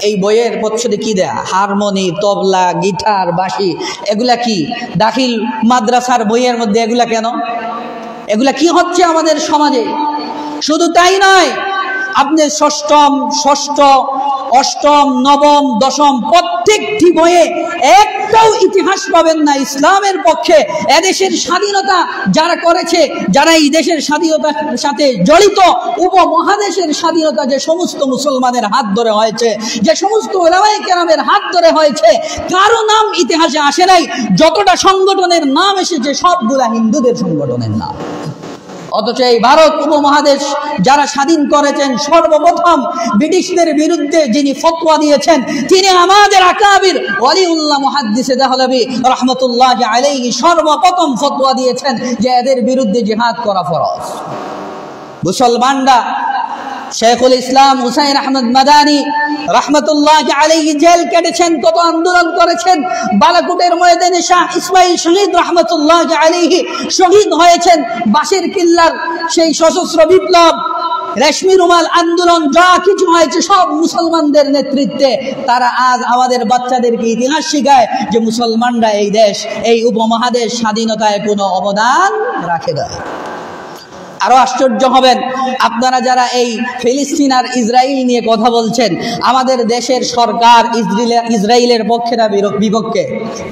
এই বইয়ের প্রচ্ছদে কি দেয়া? হারমোনি, তবলা, গিটার, বাঁশি, এগুলা কি দাখিল মাদ্রাসার বইয়ের মধ্যে? এগুলা কেন? এগুলা কি হচ্ছে আমাদের সমাজে? শুধু তাই নয়, আপনি ষষ্ঠ, অষ্টম, নবম, দশম প্রত্যেকটি বইয়ে একটাও ইতিহাস পাবেন না ইসলামের পক্ষে। এদেশের স্বাধীনতা যারা করেছে, যারা এই দেশের স্বাধীনতার সাথে জড়িত, উপমহাদেশের স্বাধীনতা যে সমস্ত মুসলমানের হাত ধরে হয়েছে, যে সমস্ত ওলামায়ে কেরামের হাত ধরে হয়েছে, কারো নাম ইতিহাসে আসে নাই। যতটা সংগঠনের নাম এসেছে সবগুলা হিন্দুদের সংগঠনের নাম। অথচ এই ভারত উপমহাদেশ যারা স্বাধীন করেছেন, সর্বপ্রথম ব্রিটিশদের বিরুদ্ধে যিনি ফতোয়া দিয়েছেন তিনি আমাদের আকাবির ওয়ালিউল্লাহ মুহাদ্দিসে দেহলভী রাহমাতুল্লাহি আলাইহি সর্বপ্রথম ফতোয়া দিয়েছেন যে এদের বিরুদ্ধে জিহাদ করা ফরজ। মুসলমানরা শেখুল ইসলাম হুসাইন আহমদ মাদানী রাহমাতুল্লাহি আলাইহি জেল কেটেছেন, কত আন্দোলন করেছেন। বালাকোটের ময়দানে শাহ ইসমাইল শহীদ রাহমাতুল্লাহি আলাইহি শহীদ হয়েছেন। বাঁশের কিল্লার সেই সশস্ত্র বিপ্লব, রেশমি রুমাল আন্দোলন, যা কিছু হয়েছে সব মুসলমানদের নেতৃত্বে। তারা আজ আমাদের বাচ্চাদেরকে ইতিহাস শিখায় যে মুসলমানরা এই দেশ, এই উপমহাদেশ স্বাধীনতায় কোনো অবদান রাখে না। আরো আশ্চর্য হবেন আপনারা যারা এই ফিলিস্তিন আর ইসরায়েল নিয়ে কথা বলছেন। আমাদের দেশের সরকার ইসরায়েলের পক্ষে না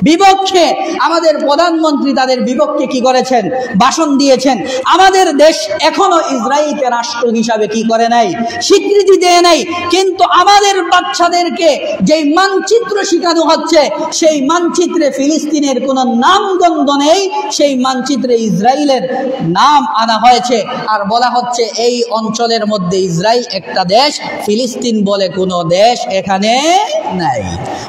বিপক্ষে। আমাদের প্রধানমন্ত্রী তাদের বিপক্ষে কি করেছেন? ভাষণ দিয়েছেন। আমাদের দেশ এখনো ইসরায়েলকে রাষ্ট্র হিসাবে কি করে নাই? স্বীকৃতি দেয় নাই। কিন্তু আমাদের বাচ্চাদেরকে যেই মানচিত্র শেখানো হচ্ছে, সেই মানচিত্রে ফিলিস্তিনের কোনো নামগন্ধ নেই, সেই মানচিত্রে ইসরায়েলের নাম আনা হয়েছে আর বলা হচ্ছে এই অঞ্চলের মধ্যে ইসরায়েল একটা দেশ, ফিলিস্তিন বলে কোনো দেশ এখানে নাই।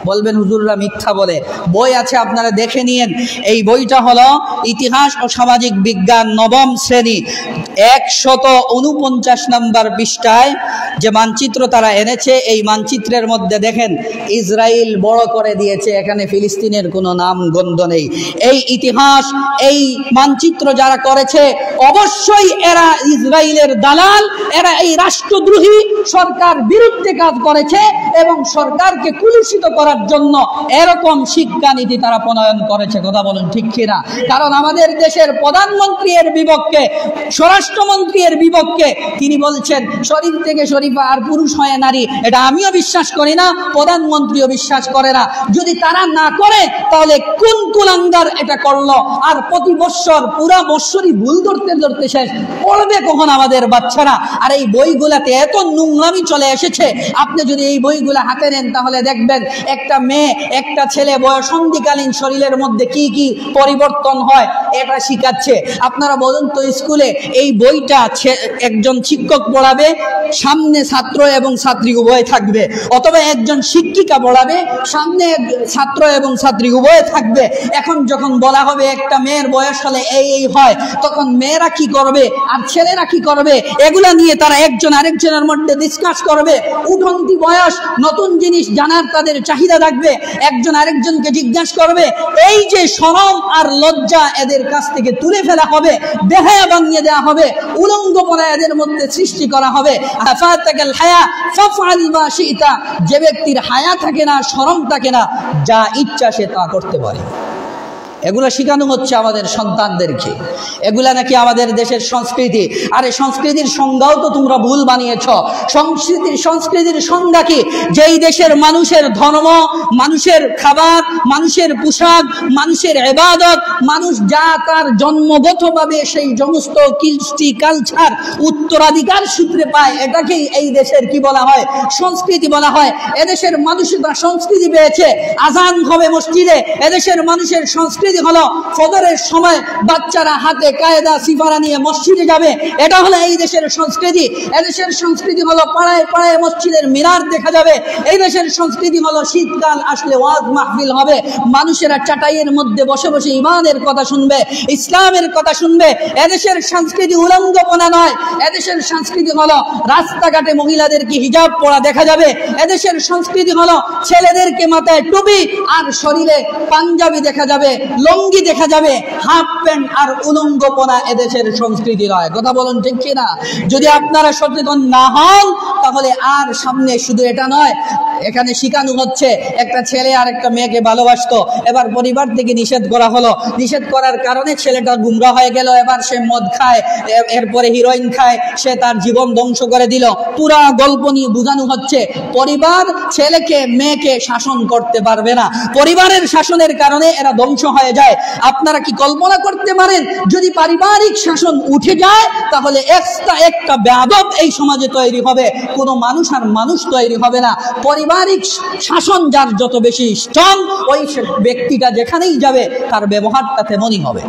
বলবেন হুজুররা মিথ্যা বলে। বই আছে, আপনারা দেখে নিয়েন। এই বইটা হলো ইতিহাস ও সামাজিক বিজ্ঞান নবম শ্রেণী, 149 নম্বর পৃষ্ঠায় যে মানচিত্র তারা এনেছে, এই মানচিত্রের মধ্যে দেখেন ইসরায়েল বড় করে দিয়েছে, এখানে ফিলিস্তিনের কোনো নাম গন্ধ নেই। এই ইতিহাস, এই মানচিত্র যারা করেছে অবশ্যই এরা ইসরায়েলের দালাল, এরা এই রাষ্ট্রদ্রোহী সরকার বিরুদ্ধে কাজ করেছে এবং সরকারকে কুলুষিত করার জন্য এরকম শিক্ষানীতি তারা প্রণয়ন করেছে। কথা বলুন ঠিক কিনা? কারণ আমাদের দেশের প্রধানমন্ত্রী এর বিপক্ষে, স্বরাষ্ট্রমন্ত্রী এর বিপক্ষে। তিনি বলছেন শরীফ থেকে শরীফা আর পুরুষ হয় নারী। এটা আমিও বিশ্বাস করি না, প্রধানমন্ত্রীও বিশ্বাস করে না। যদি তারা না করে তাহলে কোন কুলাঙ্গার এটা করলো? আর প্রতি বৎসর পুরা বৎসরই ভুল ধরতে ধরতে শেষ পড়বে কখন আমাদের বাচ্চারা? আর এই বইগুলাতে এত নোংরামি চলে এসেছে। আপনি যদি এই বইগুলা হাতে নেন তাহলে দেখবেন একটা মেয়ে, একটা ছেলে বয়সন্ধিকালীন শরীরের মধ্যে কি কি পরিবর্তন হয় এটা শিখাচ্ছে। আপনারা বলুন তো, স্কুলে এই বইটা একজন শিক্ষক পড়াবে, সামনে ছাত্র এবং ছাত্রী উভয় থাকবে, অথবা একজন শিক্ষিকা পড়াবে, সামনে ছাত্র এবং ছাত্রী উভয় থাকবে। এখন যখন বলা হবে একটা মেয়ের বয়স হলে এই হয়, তখন মেয়েরা কি করবে আর ছেলেরা কি করবে এগুলা নিয়ে তারা একজন আরেকজনের মধ্যে ডিসকাস করবে। উঠন্তি বয়স, নতুন জিনিস জানার তাদের চাহিদা থাকবে, একজন আরেকজনকে জিজ্ঞাসা করবে। এই যে শরম আর লজ্জা এদের কাছ থেকে তুলে ফেলা হবে, বেহায়া বানিয়ে দেওয়া হবে, উলঙ্গপনা এদের মধ্যে সৃষ্টি করা হবে। যে ব্যক্তির হায়া থাকে না, শরম থাকে না, যা ইচ্ছা সে তা করতে পারে। এগুলা শেখানো হচ্ছে আমাদের সন্তানদেরকে। এগুলা নাকি আমাদের দেশের সংস্কৃতি। আরে সংস্কৃতির সংজ্ঞাও তো তোমরা ভুল বানিয়েছ। সংস্কৃতির সংজ্ঞা কি? যেই দেশের মানুষের ধর্ম, মানুষের খাবার, মানুষের পোশাক, মানুষের ইবাদত, মানুষ যা তার জন্মগতভাবে সেই সমস্ত কৃষ্টি কালচার উত্তরাধিকার সূত্রে পায়, এটাকেই এই দেশের কি বলা হয়? সংস্কৃতি বলা হয়। এদেশের মানুষরা সংস্কৃতি পেয়েছে। আজান হবে মসজিদে, এদেশের মানুষের সংস্কৃতি হলো ফজরের সময় বাচ্চারা হাতে কায়দা সিফারা নিয়ে মসজিদে যাবে, এটা হলো এই দেশের সংস্কৃতি। এদেশের সংস্কৃতি হলো পাড়ায় পাড়ায় মসজিদের মিনার দেখা যাবে। এই দেশের সংস্কৃতি হলো শীতকাল আসলে ওয়াজ মাহফিল হবে, মানুষেরা চাটাইয়ের মধ্যে বসে বসে ইমানের কথা শুনবে, ইসলামের কথা শুনবে। এদেশের সংস্কৃতি উলঙ্গপনা নয়, এদেশের সংস্কৃতি হলো রাস্তাঘাটে মহিলাদেরকে হিজাব পরা দেখা যাবে। এদেশের সংস্কৃতি হলো ছেলেদেরকে মাথায় টুপি আর শরীরে পাঞ্জাবি দেখা যাবে, লুঙ্গি দেখা যাবে, হাফ প্যান্ট আর উলঙ্গপনা এদেশের সংস্কৃতি নয়। কথা বলুন ঠিক কিনা? যদি আপনারা সচেতন না হন তাহলে আর সামনে শুধু এটা নয়, এখানে শিখানো হচ্ছে একটা ছেলে আর একটা মেয়েকে ভালোবাসতো, এবার পরিবার থেকে নিষেধ করা হলো, নিষেধ করার কারণে ছেলেটা গুমরা হয়ে গেল, এবার সে মদ খায়, এরপরে হিরোইন খায়, সে তার জীবন ধ্বংস করে দিল। পুরা গল্প নিয়ে বোঝানো হচ্ছে পরিবার ছেলেকে মেয়েকে শাসন করতে পারবে না, পরিবারের শাসনের কারণে এরা ধ্বংস হয়ে যায়। আপনারা কি কল্পনা করতে পারেন যদি পারিবারিক শাসন উঠে যায় তাহলে একটা বেয়াদব এই সমাজে তৈরি হবে, কোনো মানুষ আর মানুষ তৈরি হবে না। পারিবারিক শাসন যার যত বেশি স্ট্রং, ওই ব্যক্তিটা যেখানেই যাবে তার ব্যবহারটা তেমনই হবে।